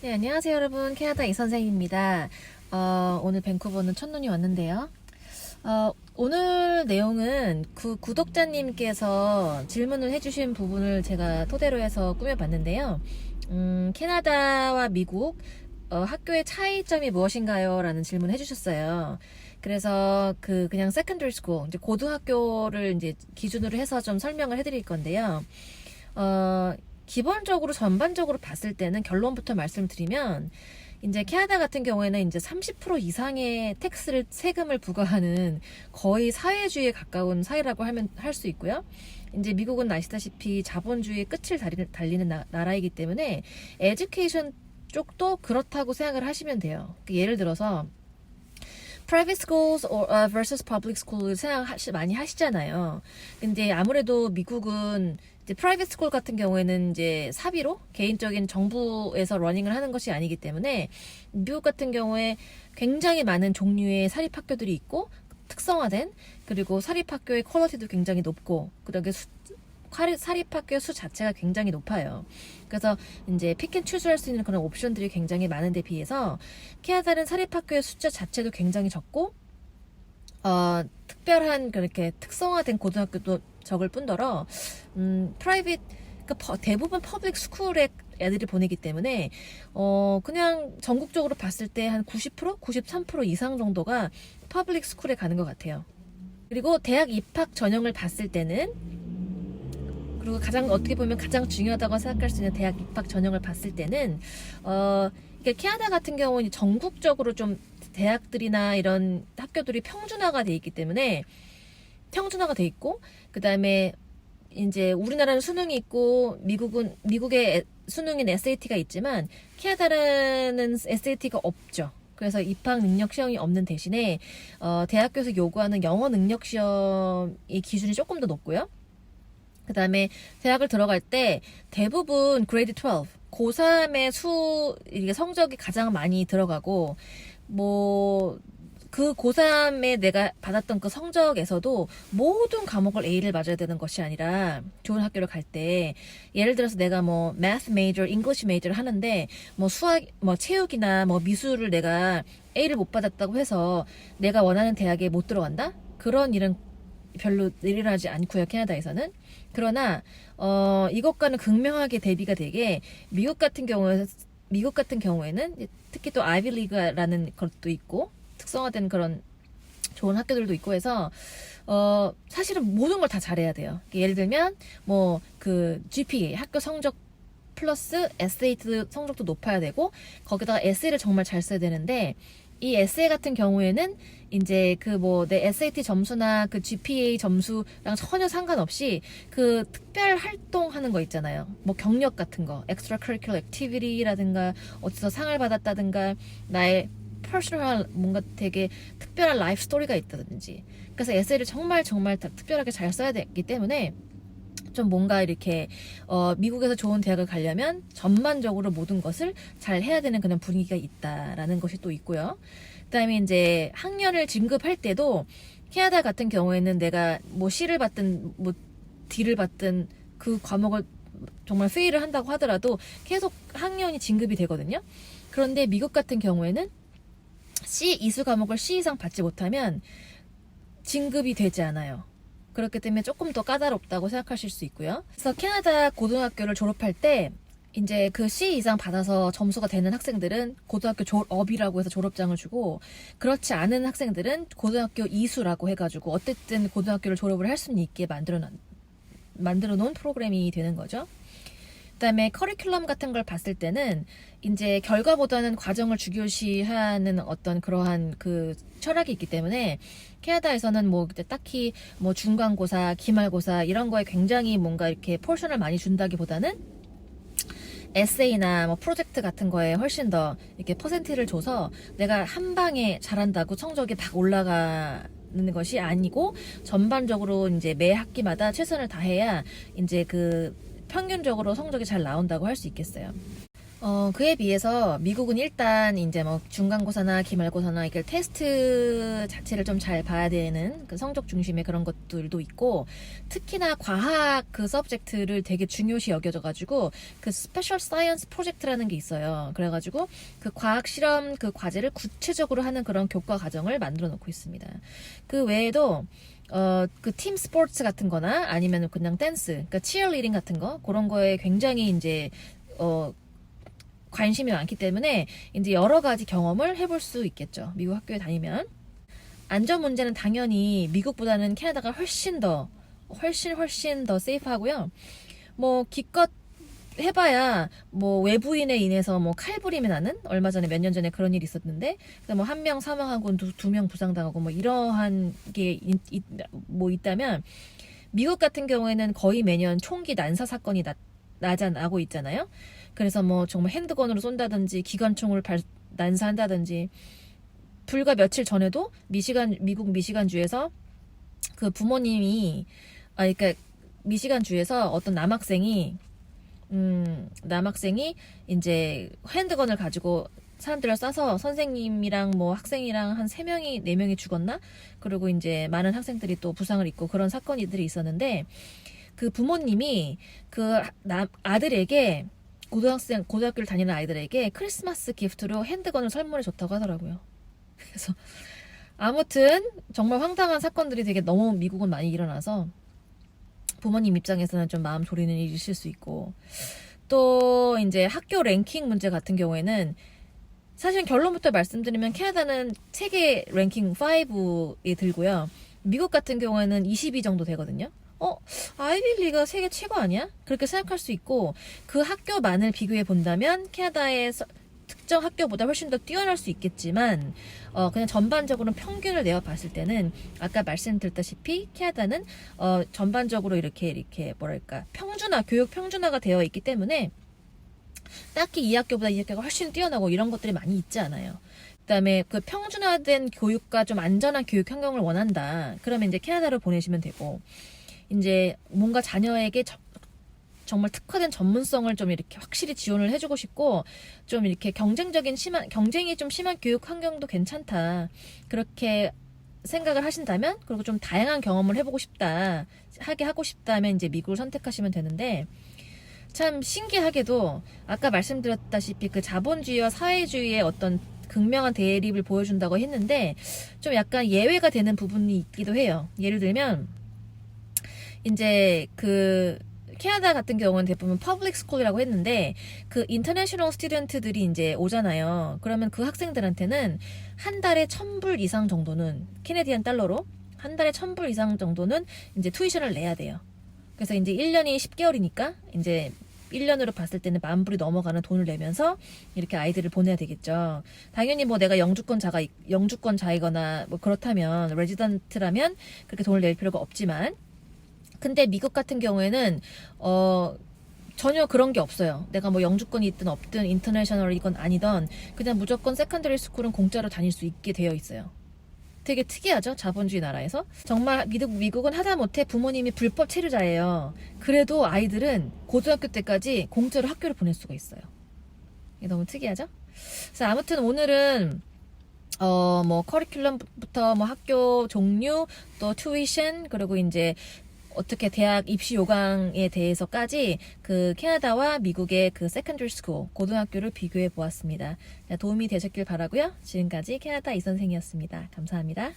네, 안녕하세요 여러분. 캐나다 이선생입니다. 오늘 밴쿠버는 첫눈이 왔는데요. 오늘 내용은 그 구독자님께서 질문을 해주신 부분을 제가 토대로 해서 꾸며봤는데요. 캐나다와 미국 학교의 차이점이 무엇인가요? 라는 질문을 해주셨어요. 그래서 그냥 secondary school, 이제 고등학교를 이제 기준으로 해서 좀 설명을 해드릴 건데요. 기본적으로 전반적으로 봤을 때는 결론부터 말씀드리면 이제 캐나다 같은 경우에는 이제 30% 이상의 세금을 부과하는 거의 사회주의에 가까운 사회라고 하면 할 수 있고요. 이제 미국은 아시다시피 자본주의의 끝을 달리는 나라이기 때문에 에듀케이션 쪽도 그렇다고 생각을 하시면 돼요. 예를 들어서 private schools versus public school 생각 많이 하시잖아요. 근데 아무래도 미국은 이제 private school 같은 경우에는 이제 사비로 개인적인 정부에서 러닝을 하는 것이 아니기 때문에 미국 같은 경우에 굉장히 많은 종류의 사립학교들이 있고 특성화된, 그리고 사립학교의 퀄리티도 굉장히 높고, 그다음에 사립학교의 수 자체가 굉장히 높아요. 그래서 이제 픽앤추즈 할 수 있는 그런 옵션들이 굉장히 많은데 비해서 캐나다는 사립학교의 숫자 자체도 굉장히 적고 특별한 그렇게 특성화된 고등학교도 적을 뿐더러 프라이빗, 그러니까 대부분 퍼블릭 스쿨에 애들이 보내기 때문에 그냥 전국적으로 봤을 때 한 90%, 93% 이상 정도가 퍼블릭 스쿨에 가는 것 같아요. 그리고 대학 입학 전형을 봤을 때는, 그리고 어떻게 보면 가장 중요하다고 생각할 수 있는 대학 입학 전형을 봤을 때는 캐나다 같은 경우는 전국적으로 좀 대학들이나 이런 학교들이 평준화가 돼 있기 때문에, 평준화가 돼 있고, 그 다음에 이제 우리나라는 수능이 있고 미국의 수능인 SAT가 있지만 캐나다는 SAT가 없죠. 그래서 입학 능력 시험이 없는 대신에 대학교에서 요구하는 영어 능력 시험의 기준이 조금 더 높고요. 그 다음에 대학을 들어갈 때 대부분 그레이드 12, 고3의 이게 성적이 가장 많이 들어가고, 그 고3에 내가 받았던 그 성적에서도 모든 과목을 A를 맞아야 되는 것이 아니라, 좋은 학교를 갈 때 예를 들어서 내가 math major, English major를 하는데 수학, 체육이나 미술을 내가 A를 못 받았다고 해서 내가 원하는 대학에 못 들어간다? 그런 일은 별로 일어나지 않고요, 캐나다에서는. 그러나 이것과는 극명하게 대비가 되게 미국 같은 경우에는 특히 또 아이비리그라는 것도 있고 특성화된 그런 좋은 학교들도 있고 해서 사실은 모든 걸 다 잘해야 돼요. 예를 들면 그 GPA, 학교 성적 플러스 SAT 성적도 높아야 되고, 거기다가 에세이를 정말 잘 써야 되는데, 이 에세이 같은 경우에는 이제 내 SAT 점수나 그 GPA 점수랑 전혀 상관없이 그 특별 활동하는 거 있잖아요. 경력 같은 거, extracurricular activity라든가 어디서 상을 받았다든가 나의 퍼스널한 뭔가 되게 특별한 라이프 스토리가 있다든지. 그래서 에세이를 정말 특별하게 잘 써야 되기 때문에 좀 뭔가 이렇게 미국에서 좋은 대학을 가려면 전반적으로 모든 것을 잘 해야 되는 그런 분위기가 있다라는 것이 또 있고요. 그다음에 이제 학년을 진급할 때도 캐나다 같은 경우에는 내가 C를 받든 D를 받든 그 과목을 정말 페일을 한다고 하더라도 계속 학년이 진급이 되거든요. 그런데 미국 같은 경우에는 이수 과목을 C 이상 받지 못하면 진급이 되지 않아요. 그렇기 때문에 조금 더 까다롭다고 생각하실 수 있고요. 그래서 캐나다 고등학교를 졸업할 때 이제 그 C 이상 받아서 점수가 되는 학생들은 고등학교 졸업이라고 해서 졸업장을 주고, 그렇지 않은 학생들은 고등학교 이수라고 해가지고 어쨌든 고등학교를 졸업을 할 수 있게 만들어 놓은 프로그램이 되는 거죠. 그다음에 커리큘럼 같은 걸 봤을 때는 이제 결과보다는 과정을 중요시하는 어떤 그러한 그 철학이 있기 때문에 캐나다에서는 딱히 중간고사, 기말고사 이런 거에 굉장히 뭔가 이렇게 포션을 많이 준다기보다는 에세이나 프로젝트 같은 거에 훨씬 더 이렇게 퍼센트를 줘서 내가 한 방에 잘한다고 성적이 막 올라가는 것이 아니고, 전반적으로 이제 매 학기마다 최선을 다해야 이제 평균적으로 성적이 잘 나온다고 할 수 있겠어요. 그에 비해서 미국은 일단 이제 뭐 중간고사나 기말고사나 이게 테스트 자체를 좀 잘 봐야 되는 그 성적 중심의 그런 것들도 있고, 특히나 과학 그 서브젝트를 되게 중요시 여겨져가지고 그 스페셜 사이언스 프로젝트라는 게 있어요. 그래가지고 그 과학 실험 그 과제를 구체적으로 하는 그런 교과 과정을 만들어 놓고 있습니다. 그 외에도 그 팀 스포츠 같은 거나 아니면 그냥 댄스, 그러니까 치어리딩 같은 거, 그런 거에 굉장히 이제, 관심이 많기 때문에 이제 여러 가지 경험을 해볼 수 있겠죠. 미국 학교에 다니면. 안전 문제는 당연히 미국보다는 캐나다가 훨씬 더 세이프하고요. 뭐 기껏 해봐야 뭐 외부인에 인해서 뭐 칼부림이 나는, 얼마 전에 몇 년 전에 그런 일이 있었는데 뭐 한 명 사망하고 두 명 부상당하고 뭐 이러한 게 뭐 있다면, 미국 같은 경우에는 거의 매년 총기 난사 사건이 나고 있잖아요. 그래서 뭐 정말 핸드건으로 쏜다든지 기관총을 난사한다든지, 불과 며칠 전에도 미국 미시간주에서 그 부모님이, 그러니까 미시간주에서 어떤 남학생이 이제 핸드건을 가지고 사람들을 쏴서 선생님이랑 뭐 학생이랑 한 3명이 4명이 죽었나? 그리고 이제 많은 학생들이 또 부상을 입고 그런 사건들이 있었는데, 그 부모님이 그 아들에게, 고등학교를 다니는 아이들에게 크리스마스 기프트로 핸드건을 선물해 줬다고 하더라고요. 그래서 아무튼 정말 황당한 사건들이 되게 너무 미국은 많이 일어나서 부모님 입장에서는 좀 마음 졸이는 일이 있을 수 있고, 또 이제 학교 랭킹 문제 같은 경우에는 사실 결론부터 말씀드리면 캐나다는 세계 랭킹 5에 들고요. 미국 같은 경우에는 20위 정도 되거든요. 아이비리그가 세계 최고 아니야? 그렇게 생각할 수 있고, 그 학교만을 비교해 본다면 캐나다의 특정 학교보다 훨씬 더 뛰어날 수 있겠지만, 그냥 전반적으로 평균을 내어 봤을 때는 아까 말씀드렸다시피 캐나다는 전반적으로 이렇게 뭐랄까 교육 평준화가 되어 있기 때문에 딱히 이 학교보다 이 학교가 훨씬 뛰어나고 이런 것들이 많이 있지 않아요. 그다음에 그 평준화된 교육과 좀 안전한 교육 환경을 원한다. 그러면 이제 캐나다로 보내시면 되고, 이제 뭔가 자녀에게 정말 특화된 전문성을 좀 이렇게 확실히 지원을 해주고 싶고, 좀 이렇게 경쟁이 좀 심한 교육 환경도 괜찮다, 그렇게 생각을 하신다면, 그리고 좀 다양한 경험을 하고 싶다면 이제 미국을 선택하시면 되는데, 참 신기하게도 아까 말씀드렸다시피 그 자본주의와 사회주의의 어떤 극명한 대립을 보여준다고 했는데, 좀 약간 예외가 되는 부분이 있기도 해요. 예를 들면 이제 그 캐나다 같은 경우는 대부분 퍼블릭 스쿨이라고 했는데, 그 인터내셔널 스튜던트들이 이제 오잖아요. 그러면 그 학생들한테는 한 달에 $1,000 이상 정도는, 캐네디안 달러로 한 달에 $1,000 이상 정도는 이제 투이션을 내야 돼요. 그래서 이제 1년이 10개월이니까 이제 1년으로 봤을 때는 $10,000이 넘어가는 돈을 내면서 이렇게 아이들을 보내야 되겠죠. 당연히 뭐 내가 영주권자이거나 뭐 그렇다면, 레지던트라면 그렇게 돈을 낼 필요가 없지만, 근데 미국 같은 경우에는 전혀 그런 게 없어요. 내가 뭐 영주권이 있든 없든 인터내셔널이건 아니던 그냥 무조건 세컨더리 스쿨은 공짜로 다닐 수 있게 되어 있어요. 되게 특이하죠? 자본주의 나라에서. 정말 미국은 하다못해 부모님이 불법 체류자예요. 그래도 아이들은 고등학교 때까지 공짜로 학교를 보낼 수가 있어요. 이게 너무 특이하죠? 그래서 아무튼 오늘은 뭐 커리큘럼부터 뭐 학교 종류, 또 튜이션, 그리고 이제 어떻게 대학 입시 요강에 대해서까지 그 캐나다와 미국의 그 세컨더리 스쿨, 고등학교를 비교해 보았습니다. 도움이 되셨길 바라고요. 지금까지 캐나다 이선생이었습니다. 감사합니다.